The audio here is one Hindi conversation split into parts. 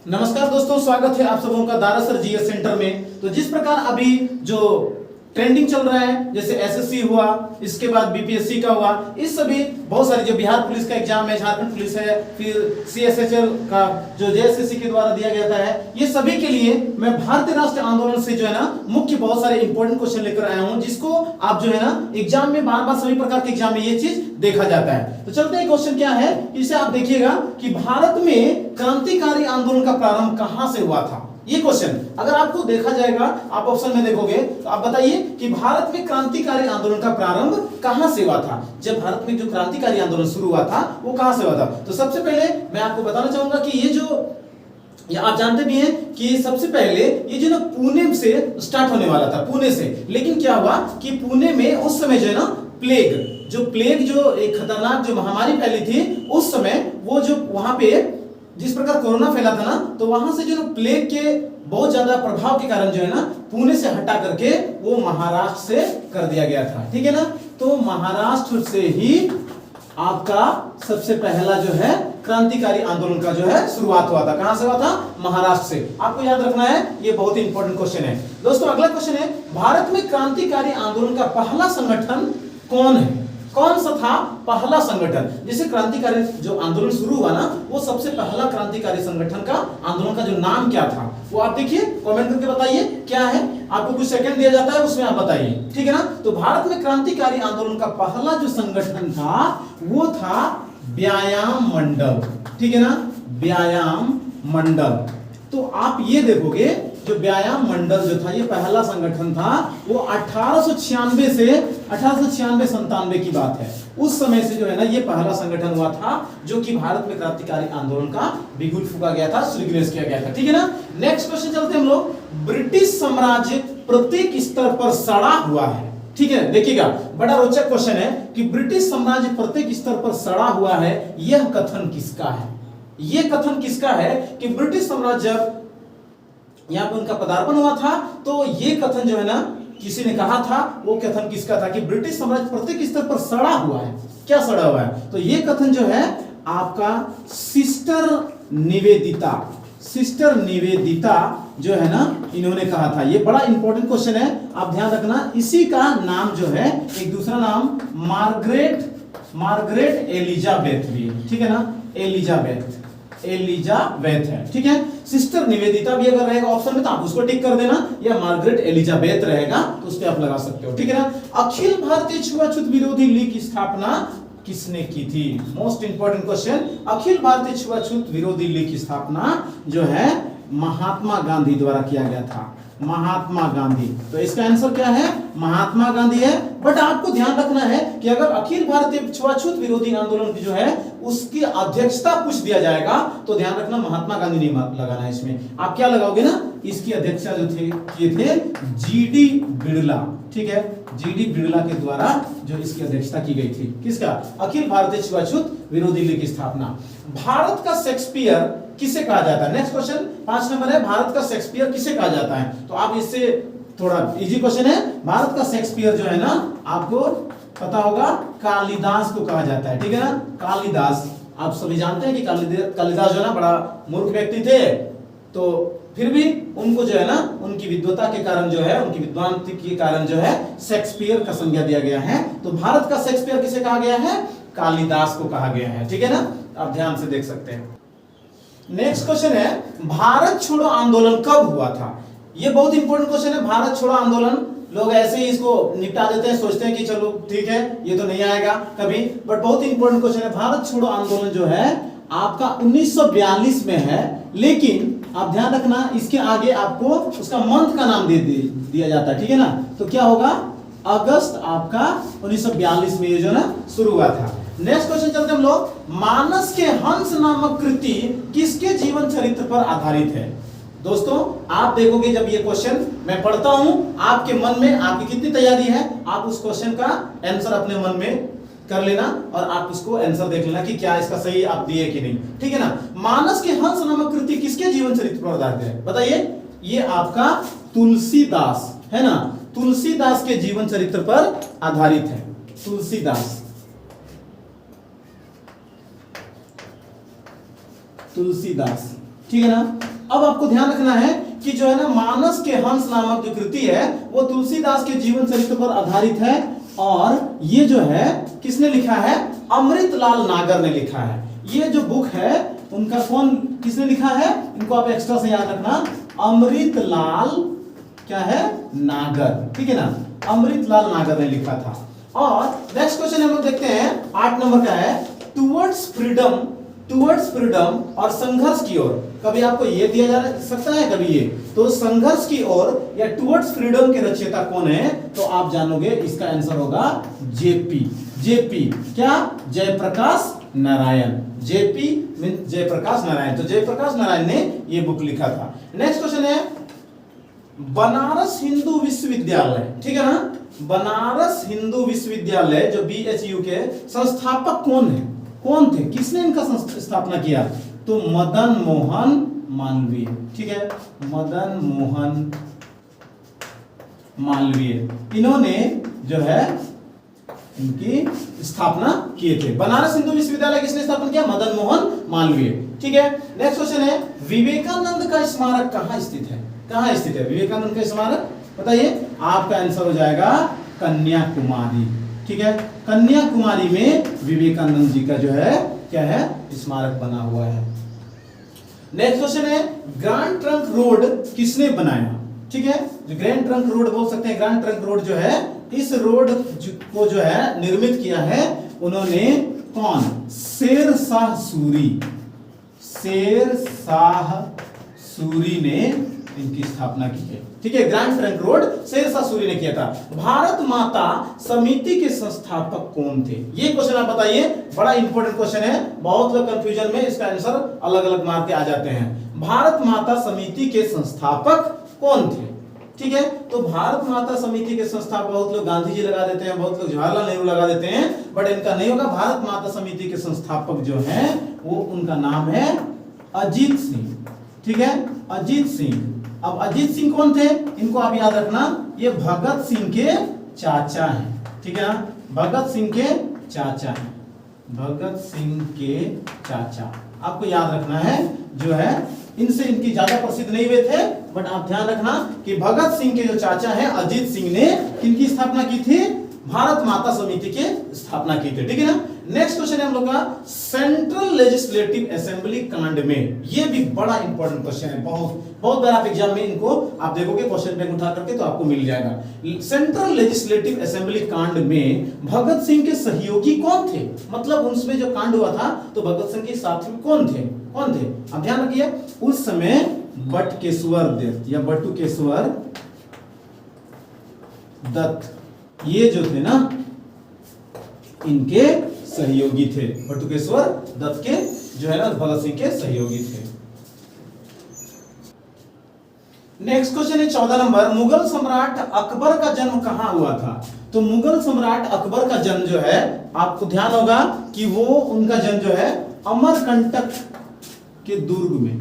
नमस्कार दोस्तों, स्वागत है आप सबों का दारा सर जीएस सेंटर में। तो जिस प्रकार अभी जो ट्रेंडिंग चल रहा है, जैसे एसएससी हुआ, इसके बाद बीपीएससी का हुआ, इस सभी बहुत सारी जो बिहार पुलिस का एग्जाम है, झारखंड पुलिस है, फिर सीएसएचएल का जो जेएसएससी के द्वारा दिया गया है, ये सभी के लिए मैं भारतीय राष्ट्रीय आंदोलन से जो है ना मुख्य बहुत सारे इंपॉर्टेंट क्वेश्चन लेकर आया हूं, जिसको आप जो है ना एग्जाम में बार बार सभी प्रकार के एग्जाम में ये चीज देखा जाता है। तो चलते हैं, क्वेश्चन क्या है इसे आप देखिएगा कि भारत में क्रांतिकारी आंदोलन का प्रारंभ कहां से हुआ था। ये क्वेश्चन अगर आपको देखा जाएगा, आप ऑप्शन में देखोगे तो आप बताइए कि भारत में क्रांतिकारी आंदोलन का प्रारंभ कहां से हुआ था। जब भारत में जो क्रांतिकारी आंदोलन शुरू हुआ था वो कहां से हुआ था। तो सबसे पहले मैं आपको बताना चाहूंगा कि ये आप जानते भी हैं कि सबसे पहले ये जो ना पुणे से स्टार्ट होने वाला था, पुणे से। लेकिन क्या हुआ कि पुणे में उस समय जो है ना प्लेग जो एक खतरनाक जो महामारी फैली थी, उस समय वो जो वहां पे जिस प्रकार कोरोना फैला था ना, तो वहां से जो प्लेग के बहुत ज्यादा प्रभाव के कारण जो है ना पुणे से हटा करके वो महाराष्ट्र से कर दिया गया था। ठीक है ना, तो महाराष्ट्र से ही आपका सबसे पहला जो है क्रांतिकारी आंदोलन का जो है शुरुआत हुआ था। कहां से हुआ था? महाराष्ट्र से। आपको याद रखना है, ये बहुत ही इंपॉर्टेंट क्वेश्चन है। दोस्तों अगला क्वेश्चन है, भारत में क्रांतिकारी आंदोलन का पहला संगठन कौन है? कौन सा था पहला संगठन? जैसे क्रांतिकारी जो आंदोलन शुरू हुआ ना, वो सबसे पहला क्रांतिकारी संगठन का आंदोलन का जो नाम क्या था वो आप देखिए, कमेंट करके बताइए क्या है। आपको कुछ सेकंड दिया जाता है, उसमें आप बताइए। ठीक है ना, तो भारत में क्रांतिकारी आंदोलन का पहला जो संगठन था वो था व्यायाम मंडल। ठीक है ना, व्यायाम मंडल। तो आप ये देखोगे जो व्यायाम मंडल जो था, ये पहला संगठन था, वो 1896 से 1896-97 की बात है। उस समय से जो है ना ये पहला संगठन हुआ था जो कि भारत में क्रांतिकारी आंदोलन का बिगुल फूका गया था, श्रीगणेश किया गया था। ठीक है ना, नेक्स्ट क्वेश्चन चलते हैं हम लोग। ब्रिटिश साम्राज्य प्रत्येक स्तर पर सड़ा हुआ है। ठीक है, देखिएगा बड़ा रोचक क्वेश्चन है कि ब्रिटिश साम्राज्य प्रत्येक स्तर पर सड़ा हुआ है, यह कथन किसका है? यह कथन किसका है कि ब्रिटिश साम्राज्य यहां पर उनका पदार्पण हुआ था, तो ये कथन जो है ना किसी ने कहा था, वो कथन किसका था कि ब्रिटिश साम्राज्य प्रत्येक स्तर पर सड़ा हुआ है। क्या सड़ा हुआ है? तो ये कथन जो है आपका सिस्टर निवेदिता जो है ना, इन्होंने कहा था। ये बड़ा इंपॉर्टेंट क्वेश्चन है, आप ध्यान रखना। इसी का नाम जो है, एक दूसरा नाम मार्गरेट एलिजाबेथ भी। ठीक है ना, एलिजाबेथ है। ठीक है, सिस्टर निवेदिता भी अगर रहेगा ऑप्शन में तो आप उसको टिक कर देना, या मार्गरेट एलिजाबेथ रहेगा तो उस पे आप लगा सकते हो। ठीक है ना, अखिल भारतीय छुआछूत विरोधी लीग की स्थापना किसने की थी? Most important question. Akhil Bharatiya छुआछूत विरोधी लीग की स्थापना जो है महात्मा गांधी द्वारा किया गया था। महात्मा गांधी। तो इसका आंसर क्या है? महात्मा गांधी है। बट आपको ध्यान रखना है कि अगर अखिल भारतीय छुआछूत विरोधी आंदोलन की जो है उसकी अध्यक्षता पूछ दिया जाएगा तो ध्यान रखना महात्मा गांधी नहीं लगाना है इसमें। आप क्या लगाओगे ना, इसकी अध्यक्षता जो थे किए थे जीडी बिड़ला। ठीक है, जीडी बिड़ला के द्वारा जो इसकी अध्यक्षता की गई थी। किसका? अखिल भारतीय छुआछूत विरोधी लीग की स्थापना। भारत का शेक्सपियर किसे कहा जाता है? नेक्स्ट क्वेश्चन 5 नंबर है, भारत का शेक्सपियर किसे कहा जाता है? तो आप इससे थोड़ा इजी क्वेश्चन है। भारत का शेक्सपियर जो है ना, आपको पता होगा कालिदास को कहा जाता है। ठीक है ना, कालिदास। आप सभी जानते हैं कि कालिदास जो है ना बड़ा मूर्ख व्यक्ति थे, तो फिर भी उनको जो है ना उनकी विद्वता के कारण जो है, उनकी विद्वान के कारण जो है शेक्सपियर का संज्ञा दिया गया है। तो भारत का शेक्सपियर किसे कहा गया है? कालिदास को कहा गया है। ठीक है ना, आप ध्यान से देख सकते हैं। नेक्स्ट क्वेश्चन है, भारत छोड़ो आंदोलन कब हुआ था? ये बहुत इंपॉर्टेंट क्वेश्चन है। भारत छोड़ो आंदोलन लोग ऐसे ही इसको निपटा देते हैं, सोचते हैं कि चलो ठीक है ये तो नहीं आएगा कभी, बट बहुत इंपॉर्टेंट क्वेश्चन है। भारत छोड़ो आंदोलन जो है आपका 1942 में है, लेकिन आप ध्यान रखना इसके आगे आपको उसका मंथ का नाम दे दिया जाता है। ठीक है ना, तो क्या होगा? अगस्त आपका 1942 में ये जो ना शुरू हुआ था। नेक्स्ट क्वेश्चन चलते हम लोग। मानस के हंस नामक कृति किसके जीवन चरित्र पर आधारित है? दोस्तों आप देखोगे जब ये क्वेश्चन मैं पढ़ता हूं, आपके मन में आपकी कितनी तैयारी है, आप उस क्वेश्चन का आंसर अपने मन में कर लेना और आप उसको आंसर देख लेना कि क्या इसका सही आप दिए कि नहीं। ठीक है ना, मानस के हंस नामक कृति किसके जीवन चरित्र पर आधारित है? बताइए। ये आपका तुलसीदास है ना, तुलसीदास के जीवन चरित्र पर आधारित है। तुलसीदास। ठीक है ना, अब आपको ध्यान रखना है कि जो है ना मानस के हंस नामक जो कृति है वो तुलसीदास के जीवन चरित्र पर आधारित है, और ये जो है किसने लिखा है? अमृतलाल नागर ने लिखा है। ये जो बुक है उनका किसने लिखा है? इनको आप एक्स्ट्रा से याद रखना, अमृतलाल क्या है? नागर, ठीक है ना, अमृतलाल नागर ने लिखा था। और नेक्स्ट क्वेश्चन हम लोग देखते हैं 8 नंबर का है, टुवर्ड्स फ्रीडम और संघर्ष की ओर। कभी आपको ये दिया जा सकता है, कभी ये, तो संघर्ष की ओर या टुवर्ड्स फ्रीडम के रचयिता कौन है? तो आप जानोगे, इसका आंसर होगा जेपी क्या? जयप्रकाश नारायण। JP mean Jayaprakash Narayan. तो जयप्रकाश नारायण ने ये बुक लिखा था। नेक्स्ट क्वेश्चन है, बनारस हिंदू विश्वविद्यालय, ठीक है ना, बनारस हिंदू विश्वविद्यालय जो BHU के संस्थापक कौन थे? किसने इनका स्थापना किया? तो मदन मोहन मालवीय, ठीक है, मदन मोहन मालवीय, इन्होंने जो है इनकी स्थापना किए थे। बनारस हिंदू विश्वविद्यालय किसने स्थापना किया? मदन मोहन मालवीय, ठीक है। नेक्स्ट क्वेश्चन है, विवेकानंद का स्मारक कहाँ स्थित है? कहाँ स्थित है विवेकानंद का स्मारक? बताइए। आपका आंसर हो जाएगा कन्याकुमारी, ठीक है, कन्याकुमारी में विवेकानंद जी का जो है क्या है? स्मारक बना हुआ है। नेक्स्ट क्वेश्चन है, ग्रैंड ट्रंक रोड किसने बनाया? ठीक है, जो ग्रैंड ट्रंक रोड बोल सकते हैं, ग्रैंड ट्रंक रोड जो है, इस रोड को जो है निर्मित किया है उन्होंने, कौन? शेरशाह सूरी ने इनकी स्थापना की है, ठीक है। Grand trunk road Sher Shah Suri ने किया था। भारत माता समिति के संस्थापक कौन थे? ये क्वेश्चन आप बताइए, बड़ा इंपॉर्टेंट क्वेश्चन है, बहुत लोग कंफ्यूजन में इसका आंसर अलग अलग मार के आ जाते हैं। भारत माता समिति के संस्थापक कौन थे? ठीक है, तो भारत माता समिति के संस्थापक बहुत लोग गांधी जी लगा देते हैं, बहुत लोग जवाहरलाल नेहरू लगा देते हैं, बट इनका नहीं होगा। भारत माता समिति के संस्थापक जो हैं वो, उनका नाम है अजीत सिंह, ठीक है, अजीत सिंह। अब अजीत सिंह कौन थे? इनको आप याद रखना, ये भगत सिंह के चाचा हैं, ठीक है ना, भगत सिंह के चाचा हैं, भगत सिंह के चाचा, आपको याद रखना है। जो है इनसे इनकी ज्यादा प्रसिद्ध नहीं हुए थे, बट आप ध्यान रखना कि भगत सिंह के जो चाचा हैं अजीत सिंह ने किनकी स्थापना की थी? भारत माता समिति के स्थापना की थी, ठीक है ना। नेक्स्ट क्वेश्चन है हम लोग का, सेंट्रल लेजिस्लेटिव असेंबली कांड में, ये भी बड़ा इंपॉर्टेंट क्वेश्चन है, बहुत बार आप एग्जाम में इनको आप देखोगे क्वेश्चन बैंक उठा करके, तो आपको मिल जाएगा। सेंट्रल लेजिस्लेटिव असेंबली कांड में भगत सिंह के सहयोगी कौन थे? मतलब उसमें जो कांड हुआ था तो भगत सिंह के साथी कौन थे? आप ध्यान रखिए, उस समय बटुकेश्वर दत्त या बटुकेश्वर दत्त, ये जो थे ना, इनके सहयोगी थे। बटुकेश्वर दत्त के जो है ना भगत सिंह के सहयोगी थे। नेक्स्ट क्वेश्चन है 14 नंबर, मुगल सम्राट अकबर का जन्म कहां हुआ था? तो मुगल सम्राट अकबर का जन्म जो है, आपको ध्यान होगा कि वो उनका जन्म जो है अमरकंटक के दुर्ग में,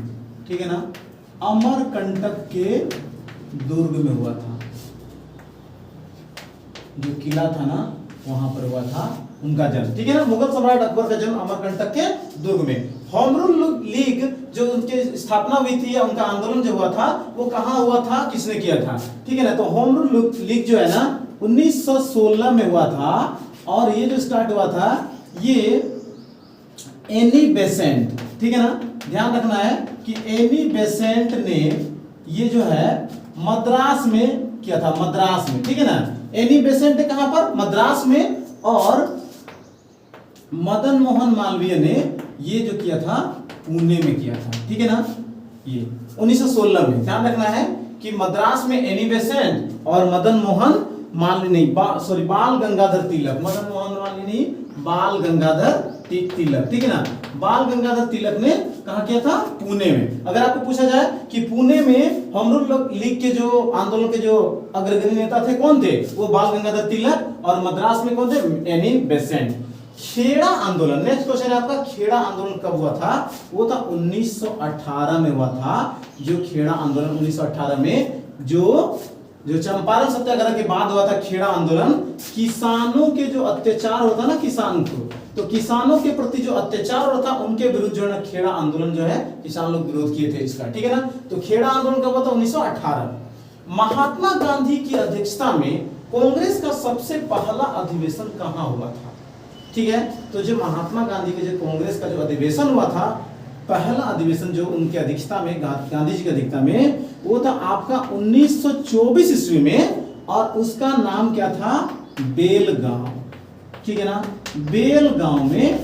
ठीक है ना, अमरकंटक के दुर्ग में हुआ था। जो किला था ना वहां पर हुआ था उनका जन्म, ठीक है ना। मुगल सम्राट अकबर का जन्म अमरकंटक के दुर्ग में। होम रूल लीग जो उनकी स्थापना हुई थी या उनका आंदोलन जो हुआ था वो कहां हुआ था, किसने किया था? ठीक है ना, तो होम रूल लीग जो है ना 1916 में हुआ था, और ये जो स्टार्ट हुआ था ये एनी बेसेंट, ठीक है ना, ध्यान रखना है कि एनी बेसेंट ने ये जो है मद्रास में किया था, मद्रास में, ठीक है ना। एनी बेसेंट ने कहां पर? मद्रास में, और मदन मोहन मालवीय ने ये जो किया था पुणे में किया था, ठीक है ना, ये 1916 में। ध्यान रखना है कि मद्रास में एनी बेसेंट और मदन मोहन बाल गंगाधर तिलक, मदन मोहन मालवीय नहीं, बाल गंगाधर तिलक, ठीक है ना, बाल गंगाधर तिलक ने कहा किया था? पुणे में। अगर आपको पूछा जाए कि पुणे में होम रूल लीग के जो आंदोलन के जो अग्रणी नेता थे कौन थे? वो बाल गंगाधर तिलक, और मद्रास में कौन थे? Annie Besant. खेड़ा आंदोलन, नेक्स्ट क्वेश्चन है आपका, खेड़ा आंदोलन कब हुआ था? वो था 1918 में हुआ था। जो खेड़ा आंदोलन 1918 में जो जो चंपारण सत्याग्रह के बाद हुआ था खेड़ा आंदोलन, किसानों के जो अत्याचार होता ना किसान को, तो किसानों के प्रति जो अत्याचार होता उनके विरुद्ध जो है ना खेड़ा आंदोलन जो है किसान लोग विरोध किए थे इसका, ठीक है ना। तो खेड़ा आंदोलन कब हुआ था? 1918। महात्मा गांधी की अध्यक्षता में कांग्रेस का सबसे पहला अधिवेशन कहाँ हुआ था? ठीक है, तो जो महात्मा गांधी के जो कांग्रेस का जो अधिवेशन हुआ था, पहला अधिवेशन जो उनके अध्यक्षता में, गांधी जी की अध्यक्षता में, वो था आपका 1924 ईस्वी में, और उसका नाम क्या था? बेलगांव, ठीक है ना, बेलगांव में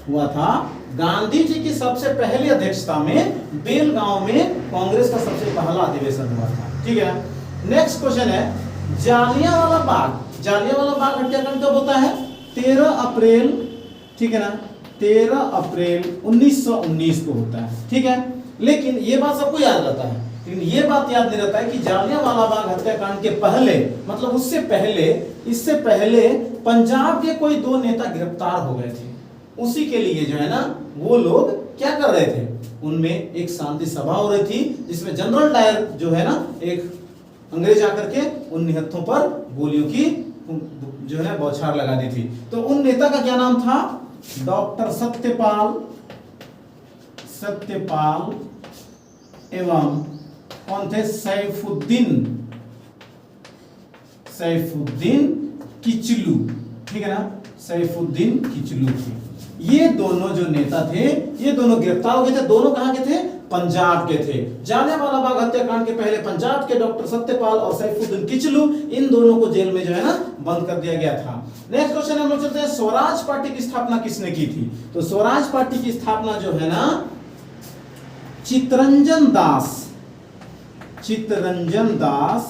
हुआ था। गांधी जी की सबसे पहली अध्यक्षता में बेलगांव में कांग्रेस का सबसे पहला अधिवेशन हुआ था, ठीक है। नेक्स्ट क्वेश्चन है जालियांवाला बाग। जालियांवाला बाग हत्याकांड कब होता है? 13 अप्रैल, ठीक है ना, 13 अप्रैल 1919 को होता है, ठीक है। लेकिन ये बात सबको याद रहता है, लेकिन ये बात याद नहीं रहता है कि जालियांवाला बाग हत्याकांड के पहले, मतलब उससे पहले, इससे पहले पंजाब के कोई 2 नेता गिरफ्तार हो गए थे। उसी के लिए जो है ना वो लोग क्या कर रहे थे, उनमें एक शांति सभा हो रही थी जिसमें जनरल डायर जो है ना एक अंग्रेज आकर के उन निहत्थों पर गोलियों की जो है बौछार लगा दी थी। तो उन नेता का क्या नाम था? डॉक्टर सत्यपाल एवं कौन थे? सैफुद्दीन किचलू, ठीक है ना, सैफुद्दीन किचलू थे। ये दोनों जो नेता थे, ये दोनों गिरफ्तार हो गए थे। दोनों कहां के थे? पंजाब के थे। जालियांवाला बाग हत्याकांड के पहले पंजाब के डॉक्टर सत्यपाल और सैफुद्दीन किचलू, इन दोनों को जेल में जो है ना बंद कर दिया गया था। नेक्स्ट क्वेश्चन हम लोग चलते हैं, स्वराज पार्टी की स्थापना किसने की थी? तो स्वराज पार्टी की स्थापना जो है ना चित्तरंजन दास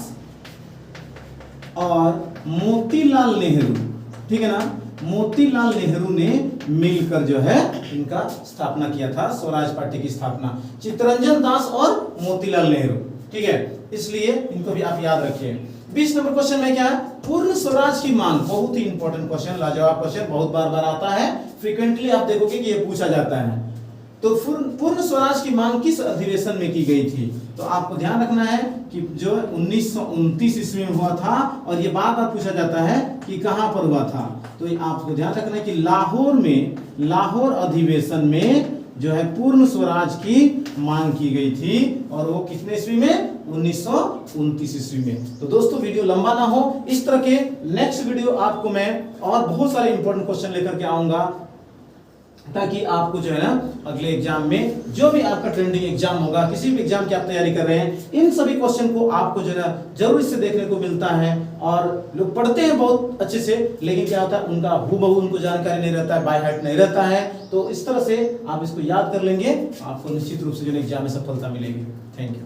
और मोतीलाल नेहरू, ठीक है ना, मोतीलाल नेहरू ने मिलकर जो है इनका स्थापना किया था, स्वराज पार्टी की स्थापना चित्तरंजन दास और मोतीलाल नेहरू, ठीक है, इसलिए इनको भी आप याद रखिए। 20 नंबर क्वेश्चन में क्या है? पूर्ण स्वराज की मांग। बहुत ही इंपॉर्टेंट क्वेश्चन, लाजवाब क्वेश्चन, बहुत बार बार आता है, फ्रीक्वेंटली आप देखोगे कि ये पूछा जाता है। तो पूर्ण स्वराज की मांग किस अधिवेशन में की गई थी? तो आपको ध्यान रखना है कि जो 1929 ईस्वी में हुआ था, और ये बात आप पूछा जाता है कि कहां पर हुआ था। तो आपको ध्यान रखना है कि लाहौर अधिवेशन में जो है पूर्ण स्वराज की मांग की गई थी, और वो कितने ईस्वी में? 1929 ईस्वी में। तो दोस्तों वीडियो लंबा ना हो, इस तरह के नेक्स्ट वीडियो आपको मैं और बहुत सारे इंपॉर्टेंट क्वेश्चन लेकर के आऊंगा, ताकि आपको जो है ना अगले एग्जाम में, जो भी आपका ट्रेंडिंग एग्जाम होगा, किसी भी एग्जाम की आप तैयारी कर रहे हैं, इन सभी क्वेश्चन को आपको जो है ना जरूर इससे देखने को मिलता है। और लोग पढ़ते हैं बहुत अच्छे से, लेकिन क्या होता है उनका हूबहू उनको जानकारी नहीं रहता है, बाय हार्ट नहीं रहता है। तो इस तरह से आप इसको याद कर लेंगे, आपको निश्चित रूप से जो एग्जाम में सफलता मिलेगी। Thank you.